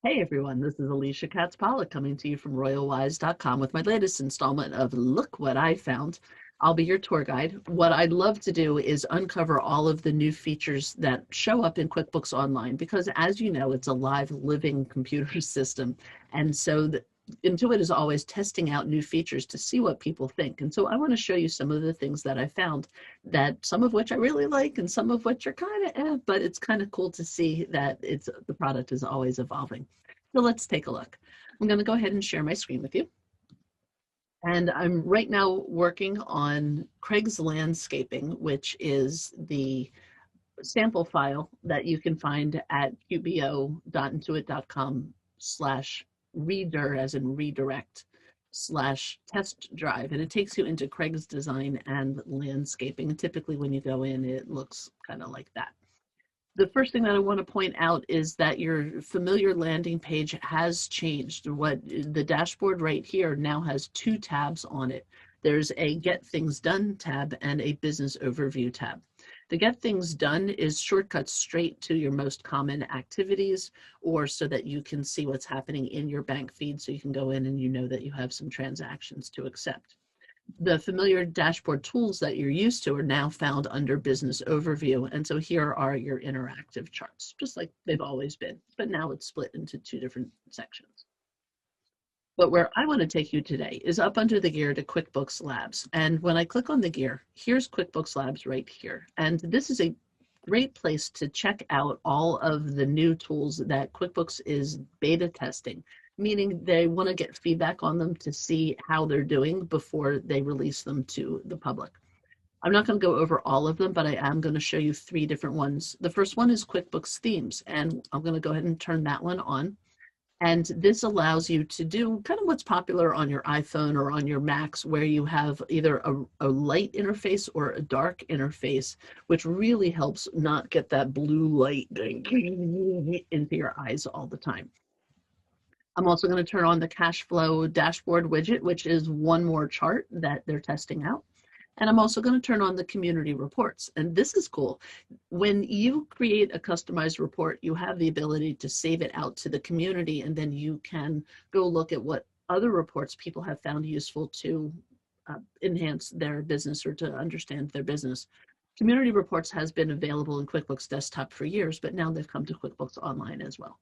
Hey everyone, this is Alicia Katz Pollock coming to you from Royalwise.com with my latest installment of Look What I Found. I'll be your tour guide. What I'd love to do is uncover all of the new features that show up in QuickBooks Online because, as you know, it's a live living computer system. And so Intuit is always testing out new features to see what people think. And so I want to show you some of the things that I found, that some of which I really like and some of which are kind of but it's kind of cool to see that the product is always evolving. So let's take a look. I'm going to go ahead and share my screen with you. And I'm right now working on Craig's Landscaping, which is the sample file that you can find at qbo.intuit.com/reader, as in redirect, /test drive. And it takes you into Craig's design and landscaping. And typically when you go in, it looks kind of like that. The first thing that I want to point out is that your familiar landing page has changed. What the dashboard right here now has two tabs on it. There's a Get Things Done tab and a Business Overview tab. The Get Things Done is shortcuts straight to your most common activities, or so that you can see what's happening in your bank feed, so you can go in and you know that you have some transactions to accept. The familiar dashboard tools that you're used to are now found under Business Overview. And so here are your interactive charts, just like they've always been, but now it's split into two different sections. But where I want to take you today is up under the gear to QuickBooks Labs. And when I click on the gear, here's QuickBooks Labs right here. And this is a great place to check out all of the new tools that QuickBooks is beta testing, meaning they want to get feedback on them to see how they're doing before they release them to the public. I'm not going to go over all of them, but I am going to show you three different ones. The first one is QuickBooks Themes, and I'm going to go ahead and turn that one on. And this allows you to do kind of what's popular on your iPhone or on your Macs, where you have either a light interface or a dark interface, which really helps not get that blue light into your eyes all the time. I'm also going to turn on the Cashflow dashboard widget, which is one more chart that they're testing out. And I'm also going to turn on the community reports. And this is cool. When you create a customized report, you have the ability to save it out to the community, and then you can go look at what other reports people have found useful to enhance their business or to understand their business. Community reports has been available in QuickBooks Desktop for years, but now they've come to QuickBooks Online as well.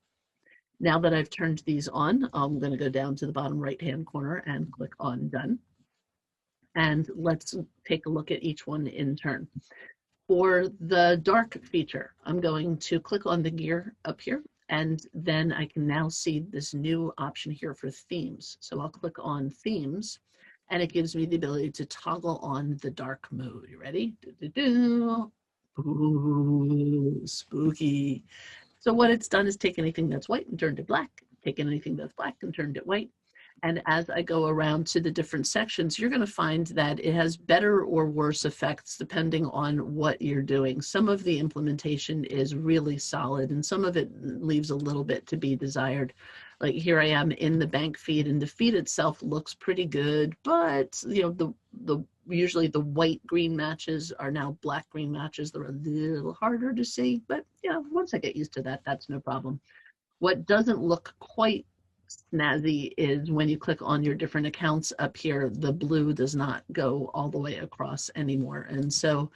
Now that I've turned these on, I'm going to go down to the bottom right-hand corner and click on Done. And let's take a look at each one in turn. For the dark feature, I'm going to click on the gear up here, and then I can now see this new option here for themes. So I'll click on Themes, and it gives me the ability to toggle on the dark mode. You ready? Ooh, spooky. So what it's done is take anything that's white and turned it black, taken anything that's black and turned it white. And as I go around to the different sections, you're going to find that it has better or worse effects depending on what you're doing. Some of the implementation is really solid, and some of it leaves a little bit to be desired. Like here I am in the bank feed, and the feed itself looks pretty good, but you know, usually the white-green matches are now black-green matches. They're a little harder to see, but you know, once I get used to that, that's no problem. What doesn't look quite snazzy is when you click on your different accounts up here, the blue does not go all the way across anymore. And so,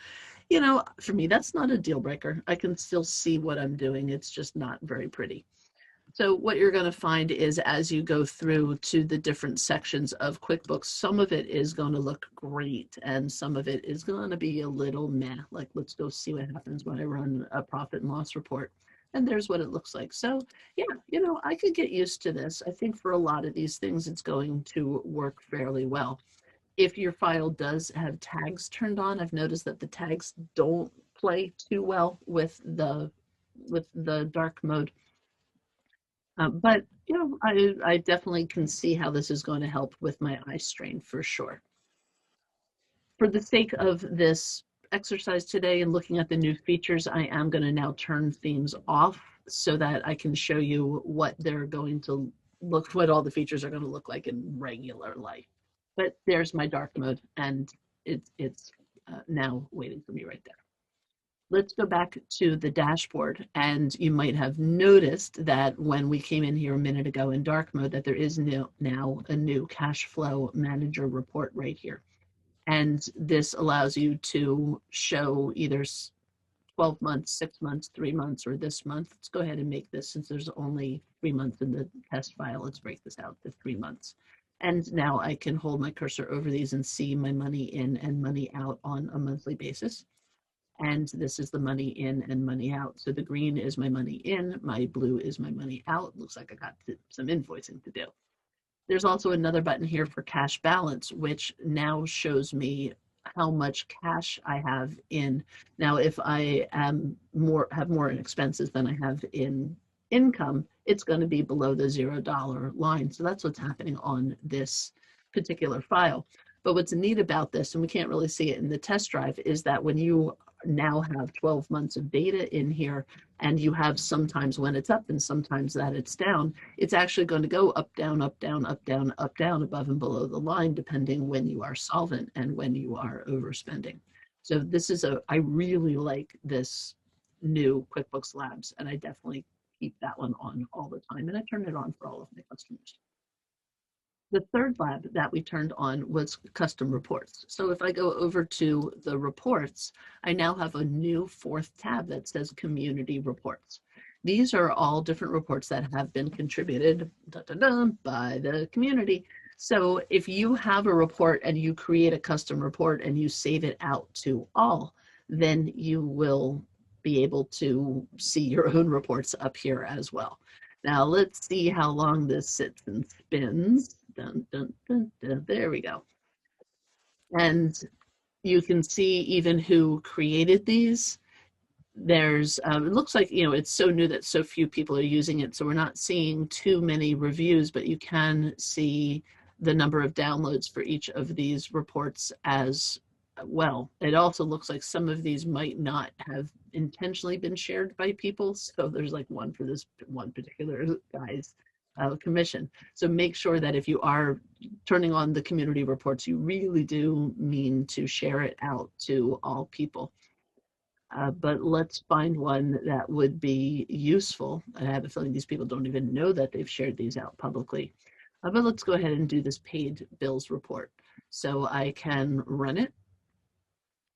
you know, for me, that's not a deal breaker. I can still see what I'm doing. It's just not very pretty. So what you're going to find is as you go through to the different sections of QuickBooks, some of it is going to look great and some of it is going to be a little meh. Like, let's go see what happens when I run a profit and loss report. And there's what it looks like. So yeah, you know, I could get used to this. I think for a lot of these things, it's going to work fairly well. If your file does have tags turned on, I've noticed that the tags don't play too well with the dark mode. But you know, I definitely can see how this is going to help with my eye strain for sure. For the sake of this exercise today and looking at the new features, I am going to now turn themes off so that I can show you what they're going to what all the features are going to look like in regular life. But there's my dark mode, and it's now waiting for me right there. Let's go back to the dashboard, and you might have noticed that when we came in here a minute ago in dark mode that there is now a new cash flow manager report right here. And this allows you to show either 12 months, 6 months, 3 months, or this month. Let's go ahead and make this, since there's only 3 months in the test file, let's break this out to 3 months. And now I can hold my cursor over these and see my money in and money out on a monthly basis. And this is the money in and money out. So the green is my money in, my blue is my money out. Looks like I got some invoicing to do. There's also another button here for cash balance, which now shows me how much cash I have in. Now, if I have more in expenses than I have in income, it's going to be below the $0 line. So that's what's happening on this particular file. But what's neat about this, and we can't really see it in the test drive, is that when you now have 12 months of data in here, and you have sometimes when it's up and sometimes that it's down, it's actually going to go up, down, up, down, up, down, up, down, above and below the line, depending when you are solvent and when you are overspending. So this is I really like this new QuickBooks Labs, and I definitely keep that one on all the time, and I turn it on for all of my customers. The third lab that we turned on was custom reports. So if I go over to the reports, I now have a new fourth tab that says community reports. These are all different reports that have been contributed by the community. So if you have a report and you create a custom report and you save it out to all, then you will be able to see your own reports up here as well. Now let's see how long this sits and spins. Dun, dun, dun, dun. There we go. And you can see even who created these. There's, it looks like, it's so new that so few people are using it. So we're not seeing too many reviews, but you can see the number of downloads for each of these reports as well. It also looks like some of these might not have intentionally been shared by people. So there's like one for this one particular guy's commission. So make sure that if you are turning on the community reports, you really do mean to share it out to all people. But let's find one that would be useful. I have a feeling these people don't even know that they've shared these out publicly. But let's go ahead and do this paid bills report. So I can run it,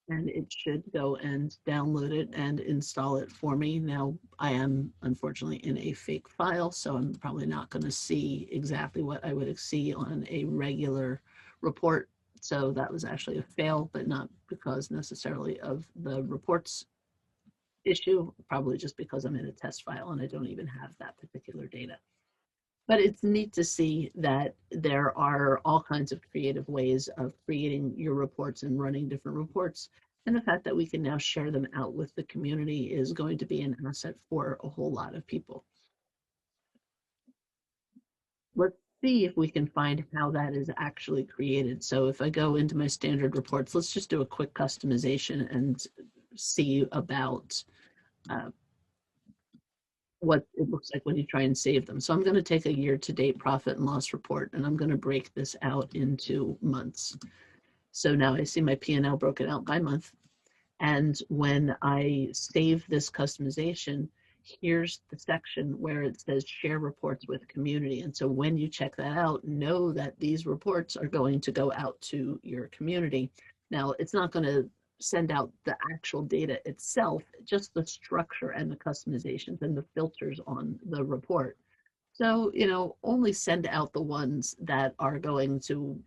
and it should go and download it and install it for me. Now, I am unfortunately in a fake file, so I'm probably not going to see exactly what I would see on a regular report. So that was actually a fail, but not because necessarily of the reports issue, probably just because I'm in a test file and I don't even have that particular data. But it's neat to see that there are all kinds of creative ways of creating your reports and running different reports. And the fact that we can now share them out with the community is going to be an asset for a whole lot of people. Let's see if we can find how that is actually created. So if I go into my standard reports, let's just do a quick customization and see about what it looks like when you try and save them. So I'm going to take a year-to-date profit and loss report, and I'm going to break this out into months. So now I see my P&L broken out by month. And when I save this customization, here's the section where it says share reports with community. And so when you check that out, know that these reports are going to go out to your community. Now, it's not going to send out the actual data itself, just the structure and the customizations and the filters on the report. So, only send out the ones that are going to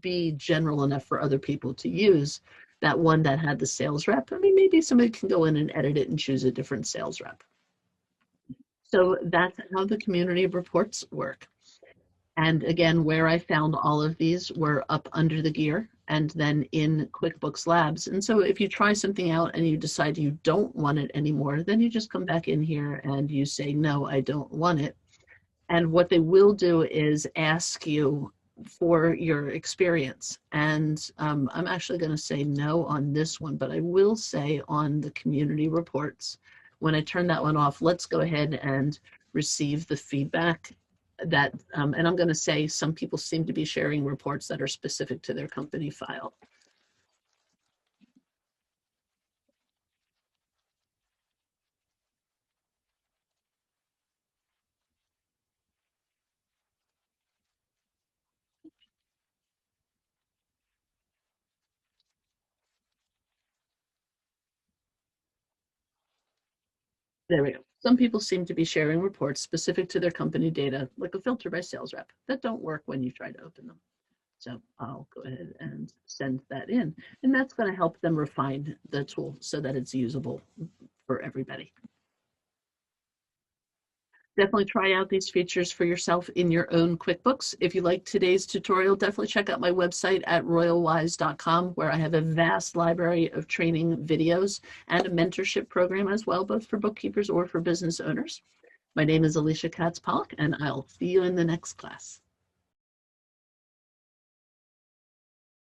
be general enough for other people to use. That one that had the sales rep, maybe somebody can go in and edit it and choose a different sales rep. So that's how the community reports work. And again, where I found all of these were up under the gear and then in QuickBooks Labs. And so if you try something out and you decide you don't want it anymore, then you just come back in here and you say, no, I don't want it. And what they will do is ask you for your experience. And I'm actually going to say no on this one, but I will say on the community reports, when I turn that one off, let's go ahead and receive the feedback that, and I'm going to say some people seem to be sharing reports that are specific to their company file. There we go. Some people seem to be sharing reports specific to their company data, like a filter by sales rep, that don't work when you try to open them. So I'll go ahead and send that in, and that's going to help them refine the tool so that it's usable for everybody. Definitely try out these features for yourself in your own QuickBooks. If you like today's tutorial, definitely check out my website at royalwise.com, where I have a vast library of training videos and a mentorship program as well, both for bookkeepers or for business owners. My name is Alicia Katz Pollock, and I'll see you in the next class.